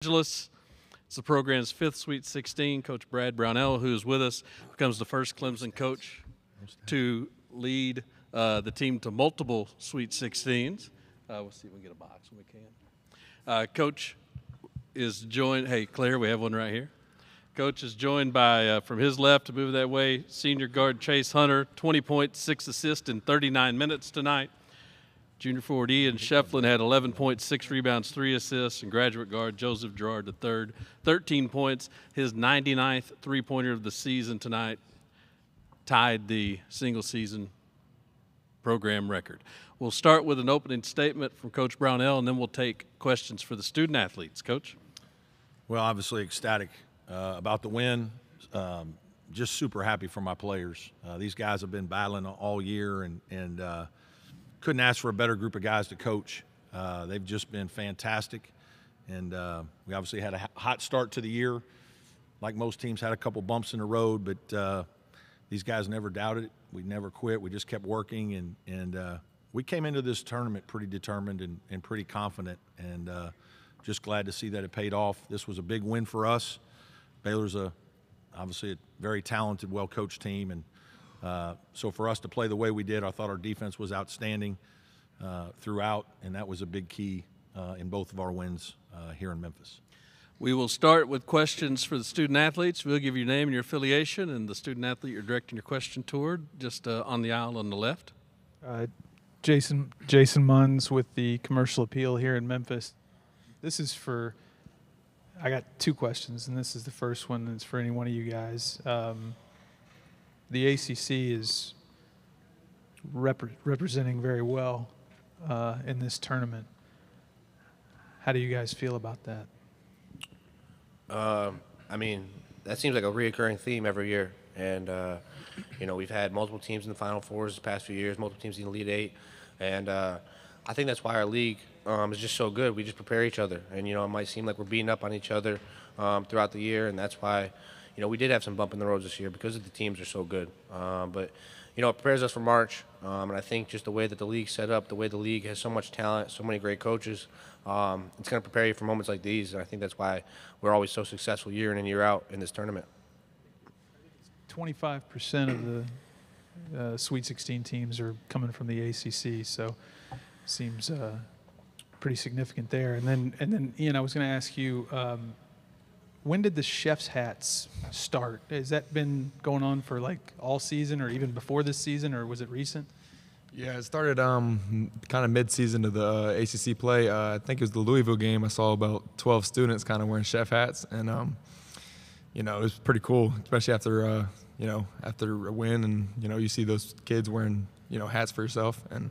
Angeles. It's the program's fifth Sweet 16. Coach Brad Brownell, who is with us, becomes the first Clemson coach to lead the team to multiple Sweet 16s. We'll see if we can get a box when we can. Coach is joined. Hey, Claire, we have one right here. Coach is joined by, from his left to move that way, senior guard Chase Hunter, 20 points, 6 assists in 39 minutes tonight. Junior forward Ian Schieffelin had 11 points, 6 rebounds, 3 assists, and graduate guard Joseph Girard III, 13 points, his 99th three-pointer of the season tonight, tied the single-season program record. We'll start with an opening statement from Coach Brownell, and then we'll take questions for the student-athletes. Coach? Well, obviously ecstatic about the win. Just super happy for my players. These guys have been battling all year, and couldn't ask for a better group of guys to coach. They've just been fantastic, and we obviously had a hot start to the year. Like most teams, had a couple bumps in the road, but these guys never doubted it. We never quit. We just kept working, and we came into this tournament pretty determined and pretty confident, and just glad to see that it paid off. This was a big win for us. Baylor's obviously a very talented, well-coached team, and so for us to play the way we did, I thought our defense was outstanding throughout, and that was a big key in both of our wins here in Memphis. We will start with questions for the student-athletes. We'll give you your name and your affiliation, and the student-athlete you're directing your question toward, just on the aisle on the left. Jason Munns with the Commercial Appeal here in Memphis. This is for – I got two questions, and this is the first one that's for any one of you guys. The ACC is representing very well in this tournament. How do you guys feel about that? I mean, that seems like a reoccurring theme every year. And, we've had multiple teams in the Final Fours the past few years, multiple teams in the Elite Eight. And I think that's why our league is just so good. We just prepare each other. And, it might seem like we're beating up on each other throughout the year, and that's why – we did have some bump in the roads this year because the teams are so good. But, it prepares us for March. And I think just the way that the league's set up, the way the league has so much talent, so many great coaches, it's going to prepare you for moments like these. And I think that's why we're always so successful year in and year out in this tournament. 25% of the Sweet 16 teams are coming from the ACC, so seems pretty significant there. And then Ian, I was going to ask you, when did the chef's hats start? Has that been going on for like all season or even before this season, or was it recent? Yeah, it started kind of mid-season of the ACC play. I think it was the Louisville game. I saw about 12 students kind of wearing chef hats, and it was pretty cool, especially after after a win, and you see those kids wearing hats for yourself. And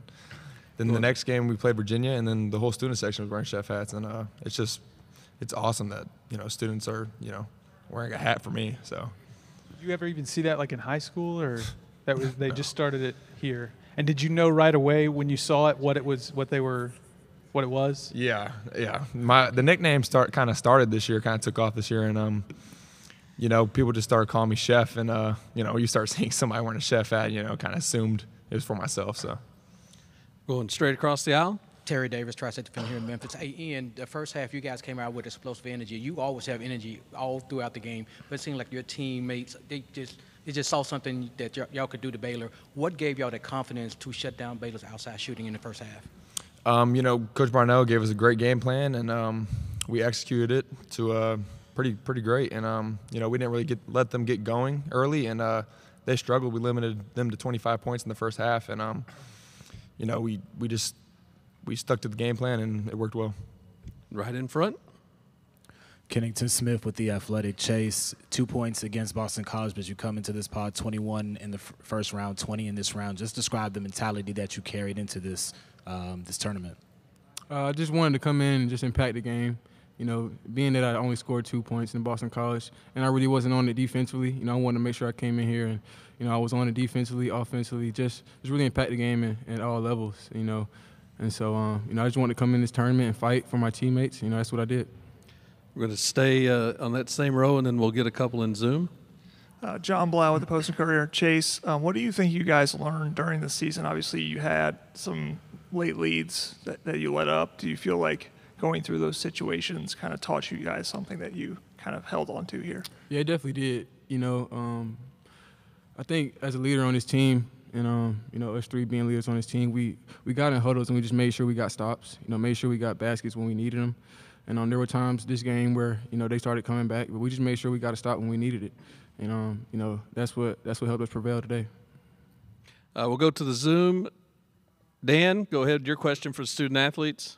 then the next game we played Virginia, and then the whole student section was wearing chef hats, and it's awesome that students are wearing a hat for me. So, did you ever even see that like in high school, or they just started it here? And did you know right away when you saw it what it was? Yeah. The nickname started this year, kind of took off this year, and people just started calling me chef, and you start seeing somebody wearing a chef hat, kind of assumed it was for myself. So, going straight across the aisle. Terry Davis, tri-state defender here in Memphis. Hey, Ian, the first half you guys came out with explosive energy. You always have energy all throughout the game, but it seemed like your teammates, they just saw something that y'all could do to Baylor. What gave y'all the confidence to shut down Baylor's outside shooting in the first half? Coach Brownell gave us a great game plan, and we executed it to pretty great. And we didn't really let them get going early, and they struggled. We limited them to 25 points in the first half, and we stuck to the game plan, and it worked well. Right in front. Kennington Smith with The Athletic. Chase, 2 points against Boston College, but you come into this pod 21 in the first round, 20 in this round. Just describe the mentality that you carried into this tournament. I just wanted to come in and just impact the game. Being that I only scored 2 points in Boston College, and I really wasn't on it defensively. I wanted to make sure I came in here and I was on it defensively, offensively, just really impact the game at all levels. And so, I just wanted to come in this tournament and fight for my teammates. That's what I did. We're going to stay on that same row, and then we'll get a couple in Zoom. John Blau with the Post and Courier. Chase, what do you think you guys learned during the season? Obviously, you had some late leads that you let up. Do you feel like going through those situations kind of taught you guys something that you kind of held on to here? Yeah, it definitely did. I think as a leader on this team, and us three being leaders on this team, we got in huddles and we just made sure we got stops. Made sure we got baskets when we needed them. And there were times this game where they started coming back, but we just made sure we got a stop when we needed it. And that's what helped us prevail today. We'll go to the Zoom. Dan, go ahead. Your question for student athletes.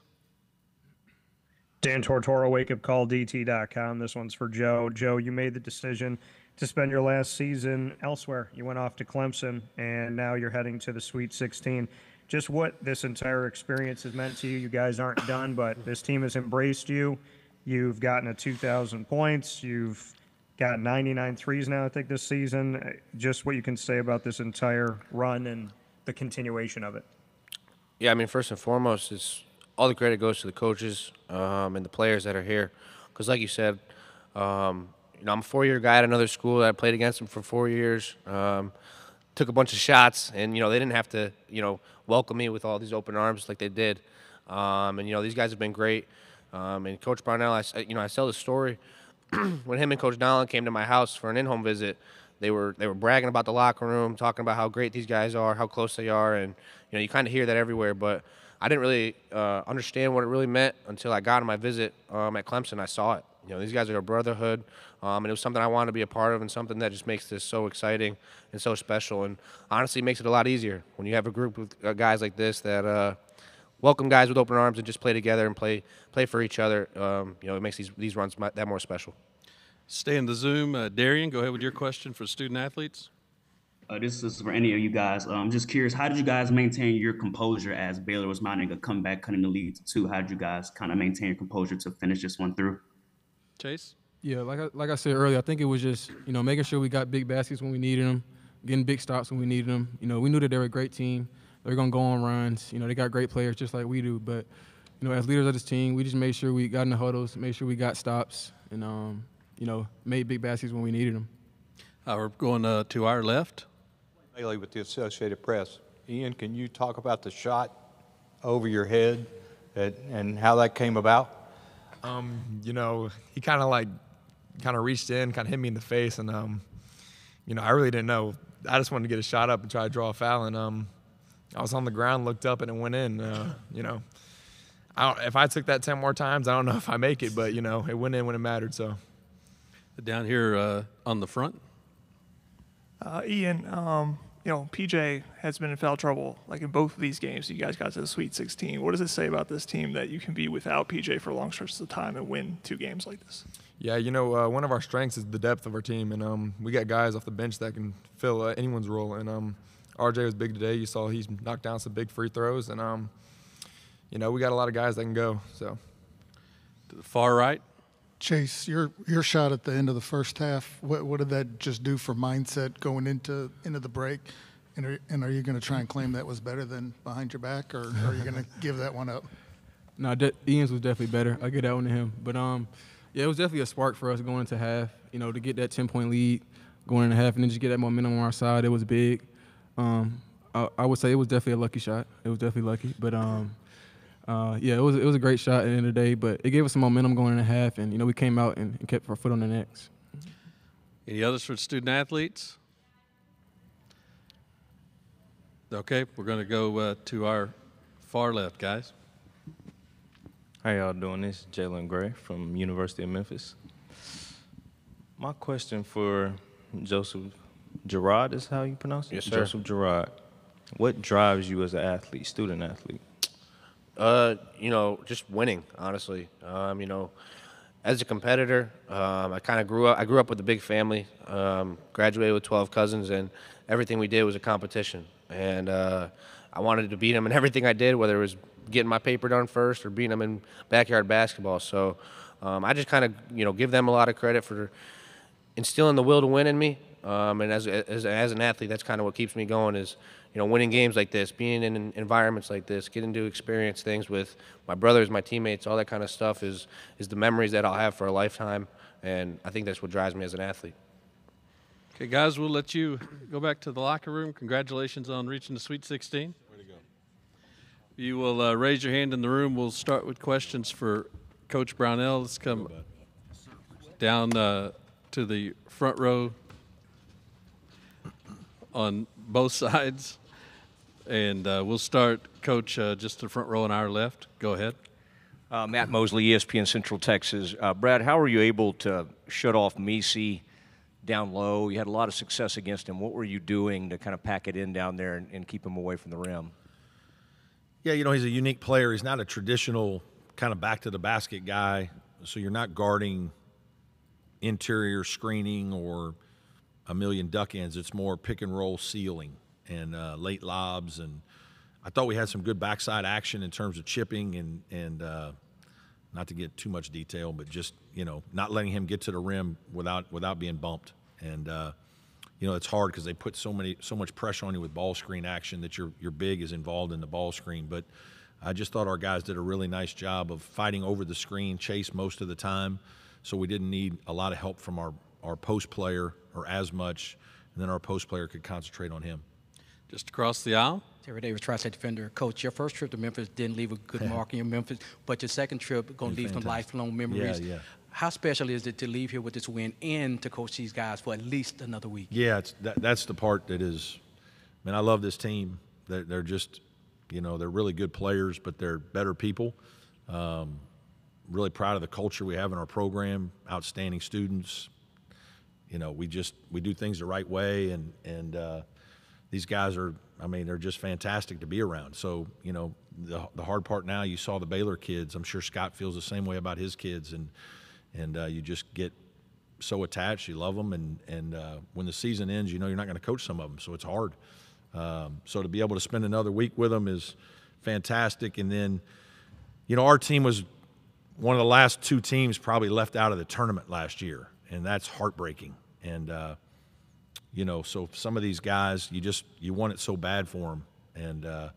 Dan Tortora, wakeupcalldt.com. This one's for Joe. Joe, you made the decision to spend your last season elsewhere. You went off to Clemson, and now you're heading to the Sweet 16. Just what this entire experience has meant to you. You guys aren't done, but this team has embraced you. You've gotten to 2,000 points. You've got 99 threes now, I think, this season. Just what you can say about this entire run and the continuation of it. Yeah, I mean, first and foremost, it's all the credit goes to the coaches and the players that are here. Because like you said, I'm a 4-year guy at another school. I played against them for 4 years. Took a bunch of shots, and, they didn't have to, welcome me with all these open arms like they did. And, these guys have been great. And Coach Brownell, I tell the story. When him and Coach Nolan came to my house for an in-home visit, they were bragging about the locker room, talking about how great these guys are, how close they are, and you kind of hear that everywhere. But I didn't really understand what it really meant until I got on my visit at Clemson. I saw it. These guys are a brotherhood, and it was something I wanted to be a part of, and something that just makes this so exciting and so special, and honestly makes it a lot easier when you have a group of guys like this that welcome guys with open arms and just play together and play for each other. It makes these runs that more special. Stay in the Zoom. Darian, go ahead with your question for student athletes. This is for any of you guys. I'm just curious, how did you guys maintain your composure as Baylor was mounting a comeback, cutting the lead to 2? How did you guys kind of maintain your composure to finish this one through? Chase? Yeah, like I said earlier, I think it was just, making sure we got big baskets when we needed them, getting big stops when we needed them. We knew that they were a great team. They were going to go on runs. They got great players just like we do. But, as leaders of this team, we just made sure we got in the huddles, made sure we got stops, and, made big baskets when we needed them. We're going to our left. Bailey with the Associated Press. Ian, can you talk about the shot over your head and how that came about? He kind of reached in, kind of hit me in the face, and I really didn't know. I just wanted to get a shot up and try to draw a foul, and I was on the ground, looked up, and it went in. If I took that 10 more times, I don't know if I make it, but it went in when it mattered. So down here on the front. Ian, PJ has been in foul trouble like in both of these games. You guys got to the Sweet 16. What does it say about this team that you can be without PJ for long stretches of time and win 2 games like this? Yeah, one of our strengths is the depth of our team, and we got guys off the bench that can fill anyone's role. And RJ was big today. You saw he knocked down some big free throws, and we got a lot of guys that can go. So to the far right. Chase, your shot at the end of the first half, what did that just do for mindset going into the break? And are you going to try and claim that was better than behind your back, or are you going to give that one up? No, Ian's was definitely better. I get that one to him. But, it was definitely a spark for us going into half, to get that 10-point lead going into half and then just get that momentum on our side. It was big. I would say it was definitely a lucky shot. It was definitely lucky. But, it was a great shot at the end of the day, but it gave us some momentum going in the half, and we came out and kept our foot on the necks. Any others for student athletes? Okay, we're going to go to our far left, guys. How y'all doing? This is Jalen Gray from University of Memphis. My question for Joseph Girard is how you pronounce it? Yes, sir. Joseph Girard. What drives you as an athlete, student athlete? Just winning, honestly. As a competitor, I grew up with a big family, graduated with 12 cousins, and everything we did was a competition. And I wanted to beat them in everything I did, whether it was getting my paper done first or beating them in backyard basketball. So I just give them a lot of credit for instilling the will to win in me. And as an athlete, that's kind of what keeps me going is, winning games like this, being in environments like this, getting to experience things with my brothers, my teammates, all that kind of stuff is the memories that I'll have for a lifetime. And I think that's what drives me as an athlete. Okay, guys, we'll let you go back to the locker room. Congratulations on reaching the Sweet 16. Way to go. You will raise your hand in the room. We'll start with questions for Coach Brownell. Let's come down to the front row on both sides. And we'll start, Coach, just the front row on our left. Go ahead. Matt Mosley, ESPN Central Texas. Brad, how were you able to shut off Messi down low? You had a lot of success against him. What were you doing to kind of pack it in down there and keep him away from the rim? Yeah, he's a unique player. He's not a traditional kind of back-to-the-basket guy, so you're not guarding interior screening or a million duck-ins. It's more pick-and-roll sealing and late lobs. And I thought we had some good backside action in terms of chipping and not to get too much detail, but just, not letting him get to the rim without being bumped. And, it's hard because they put so much pressure on you with ball screen action that your big is involved in the ball screen. But I just thought our guys did a really nice job of fighting over the screen, chase most of the time, so we didn't need a lot of help from our post player or as much, and then our post player could concentrate on him. Just across the aisle. Terry Davis, Tri-State defender. Coach, your first trip to Memphis didn't leave a good mark in your Memphis, but your second trip going to leave some lifelong memories. Yeah. How special is it to leave here with this win and to coach these guys for at least another week? Yeah, that's the part that is, I love this team. They're just, they're really good players, but they're better people. Really proud of the culture we have in our program, outstanding students. We do things the right way, and these guys are, they're just fantastic to be around. So, the hard part now, you saw the Baylor kids. I'm sure Scott feels the same way about his kids, and you just get so attached. You love them, and when the season ends, you're not going to coach some of them, so it's hard. So to be able to spend another week with them is fantastic. And then, our team was one of the last two teams probably left out of the tournament last year, and that's heartbreaking. And so some of these guys, you want it so bad for them, and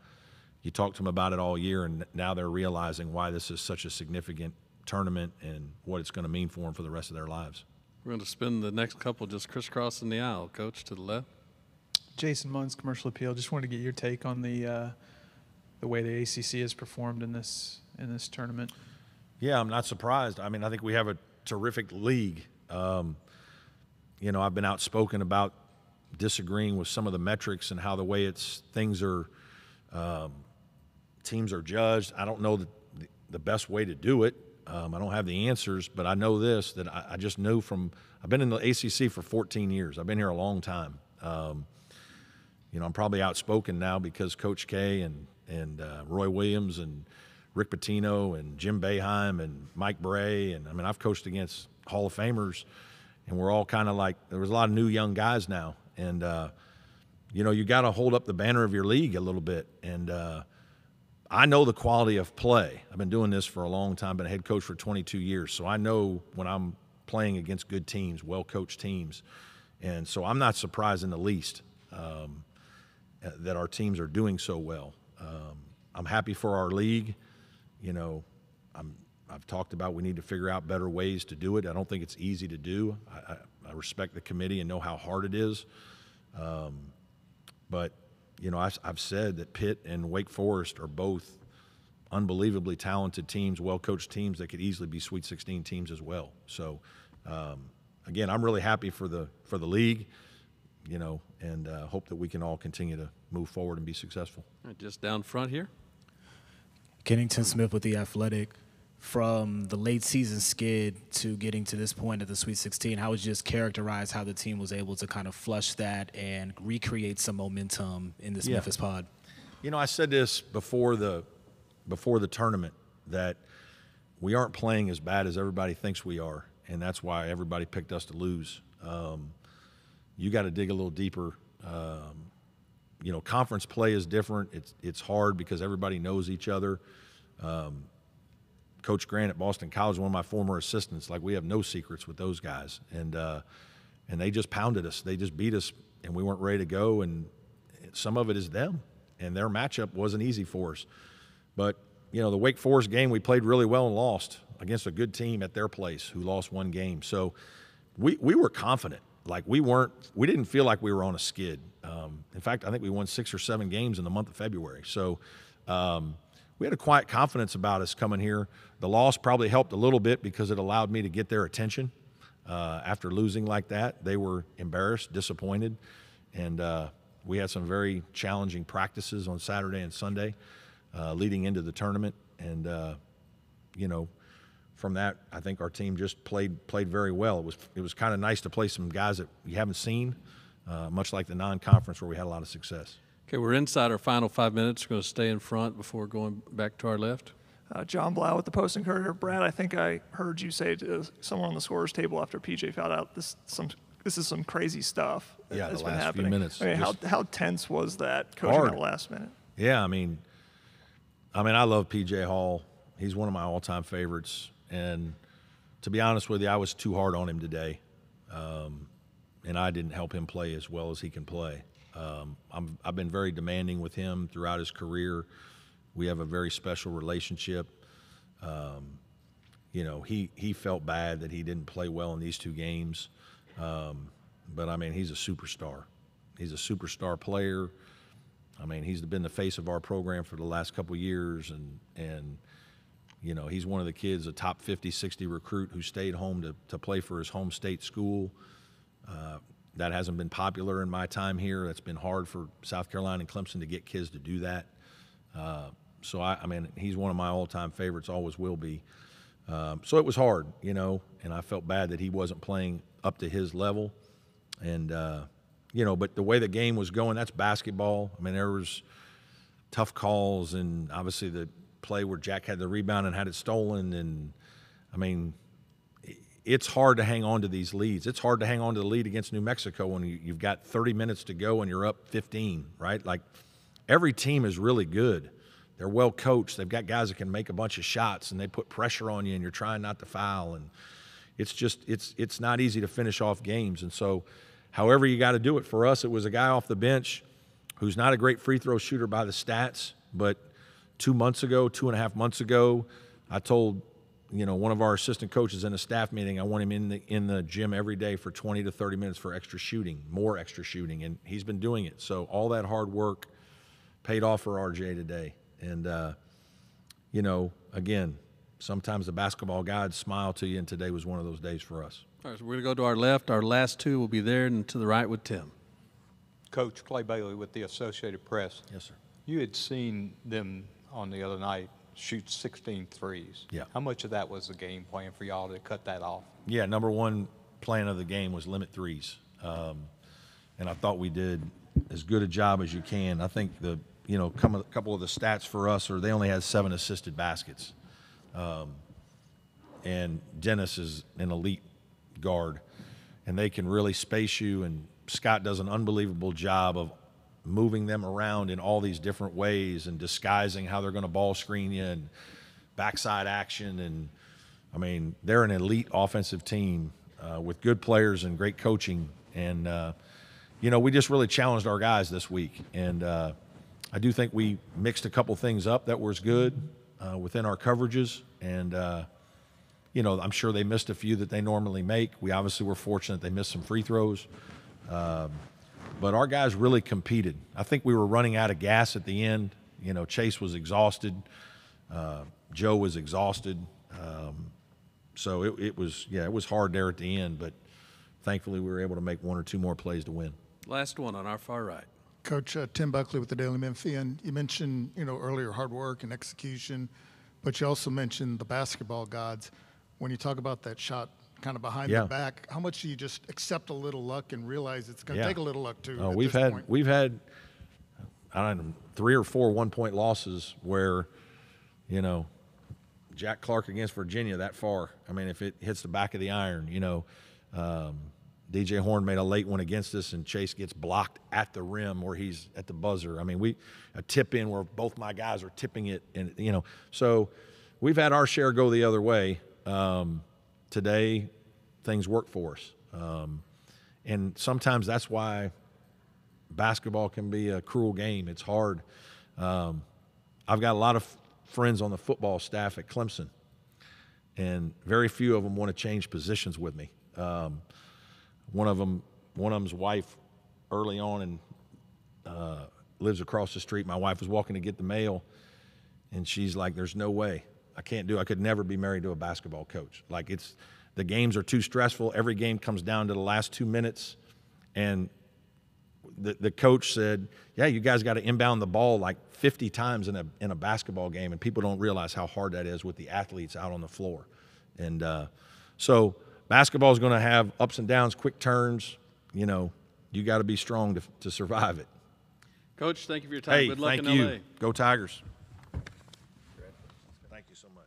you talk to them about it all year, and now they're realizing why this is such a significant tournament and what it's going to mean for them for the rest of their lives. We're going to spend the next couple just crisscrossing the aisle. Coach, to the left. Jason Munn's Commercial Appeal. Just wanted to get your take on the way the ACC has performed in this tournament. Yeah, I'm not surprised. I think we have a terrific league. I've been outspoken about disagreeing with some of the metrics and how the way teams are judged. I don't know the best way to do it. I don't have the answers, but I know this, that I just know I've been in the ACC for 14 years. I've been here a long time. I'm probably outspoken now because Coach K and Roy Williams and Rick Pitino and Jim Boeheim and Mike Bray, and I've coached against Hall of Famers, and we're all kind of like, there was a lot of new young guys now, and you got to hold up the banner of your league a little bit, and I know the quality of play. I've been doing this for a long time, been a head coach for 22 years, so I know when I'm playing against good teams, well-coached teams, and so I'm not surprised in the least that our teams are doing so well. I'm happy for our league. I've talked about we need to figure out better ways to do it. I don't think it's easy to do. I respect the committee and know how hard it is. But, I've said that Pitt and Wake Forest are both unbelievably talented teams, well-coached teams that could easily be Sweet 16 teams as well. So, again, I'm really happy for the league, and hope that we can all continue to move forward and be successful. All right, just down front here. Kennington Smith with The Athletic. From the late season skid to getting to this point at the Sweet 16, how would you just characterize how the team was able to kind of flush that and recreate some momentum in this Memphis pod? I said this before the tournament, that we aren't playing as bad as everybody thinks we are, and that's why everybody picked us to lose. You got to dig a little deeper. Conference play is different. It's hard because everybody knows each other. Coach Grant at Boston College, one of my former assistants, we have no secrets with those guys. And they just pounded us. They just beat us, and we weren't ready to go. And some of it is them. And their matchup wasn't easy for us. But, the Wake Forest game, we played really well and lost against a good team at their place who lost one game. So we were confident. We didn't feel like we were on a skid. In fact, I think we won 6 or 7 games in the month of February. So, we had a quiet confidence about us coming here. The loss probably helped a little bit because it allowed me to get their attention. After losing like that, they were embarrassed, disappointed, and we had some very challenging practices on Saturday and Sunday leading into the tournament. And, you know, from that, I think our team just played very well. It was kind of nice to play some guys that you haven't seen, much like the non-conference where we had a lot of success. Okay, we're inside our final 5 minutes. We're going to stay in front before going back to our left. John Blau with the Post and Courier. Brad, I think I heard you say to someone on the scorer's table after PJ fouled out, this is some crazy stuff Yeah, that's the been last happening. few minutes. I mean, how tense was that coaching Hard. that last minute? Yeah, I mean, I love PJ Hall. He's one of my all-time favorites. And to be honest with you, I was too hard on him today, and I didn't help him play as well as he can play. I've been very demanding with him throughout his career. We have a very special relationship. You know, he felt bad that he didn't play well in these 2 games. But, I mean, he's a superstar. He's a superstar player. I mean, he's been the face of our program for the last couple of years. And you know, he's one of the kids, a top 50, 60 recruit who stayed home to play for his home state school. That hasn't been popular in my time here. It's been hard for South Carolina and Clemson to get kids to do that. So, I mean, he's one of my all-time favorites, always will be. So it was hard, you know, and I felt bad that he wasn't playing up to his level. And, you know, but the way the game was going, that's basketball. I mean, there was tough calls, and obviously the play where Jack had the rebound and had it stolen. And, I mean, it's hard to hang on to these leads. It's hard to hang on to the lead against New Mexico when you've got 30 minutes to go and you're up 15, right? Like, every team is really good. They're well coached. They've got guys that can make a bunch of shots, and they put pressure on you, and you're trying not to foul. And it's just it's not easy to finish off games. And so however you got to do it. For us, it was a guy off the bench who's not a great free throw shooter by the stats, but 2.5 months ago, I told, you know, one of our assistant coaches in a staff meeting, I want him in the gym every day for 20 to 30 minutes for extra shooting, more extra shooting, and he's been doing it. So all that hard work paid off for RJ today. And, you know, again, sometimes the basketball gods smile to you, and today was one of those days for us. All right, so we're going to go to our left. Our last 2 will be there, and to the right with Tim. Coach Clay Bailey with the Associated Press. Yes, sir. You had seen them on the other night shoot 16 threes. Yeah. How much of that was the game plan for y'all to cut that off? Yeah, number one plan of the game was limit threes. And I thought we did as good a job as you can. I think a couple of the stats for us are they only had 7 assisted baskets. And Dennis is an elite guard, and they can really space you, and Scott does an unbelievable job of moving them around in all these different ways and disguising how they're going to ball screen you and backside action. And, I mean, they're an elite offensive team with good players and great coaching. And, you know, we just really challenged our guys this week. And I do think we mixed a couple things up that was good within our coverages. And, you know, I'm sure they missed a few that they normally make. We obviously were fortunate they missed some free throws. But our guys really competed. I think we were running out of gas at the end. You know, Chase was exhausted. Joe was exhausted. So it was hard there at the end, but thankfully we were able to make 1 or 2 more plays to win. Last one on our far right. Coach Tim Buckley with the Daily Memphian. You mentioned, you know, earlier hard work and execution, but you also mentioned the basketball gods. When you talk about that shot kind of behind the back, how much do you just accept a little luck and realize it's going to take a little luck too? We've had I don't know, 3 or 4 one-point losses where, you know, Jack Clark against Virginia that far. I mean, if it hits the back of the iron, you know, DJ Horn made a late one against us, and Chase gets blocked at the rim where he's at the buzzer. I mean, a tip in where both my guys are tipping it, and you know, so we've had our share go the other way. Today, things work for us, and sometimes that's why basketball can be a cruel game. It's hard. I've got a lot of friends on the football staff at Clemson, and very few of them want to change positions with me. One of them's wife early on and lives across the street. My wife was walking to get the mail, And she's like, there's no way. I could never be married to a basketball coach. Like, the games are too stressful. Every game comes down to the last 2 minutes. And the coach said, yeah, you guys got to inbound the ball like 50 times in a basketball game, and people don't realize how hard that is with the athletes out on the floor. And so basketball is going to have ups and downs, quick turns. You know, you got to be strong to survive it. Coach, thank you for your time. Hey, Good luck thank in you. LA. Go Tigers. Thank you so much.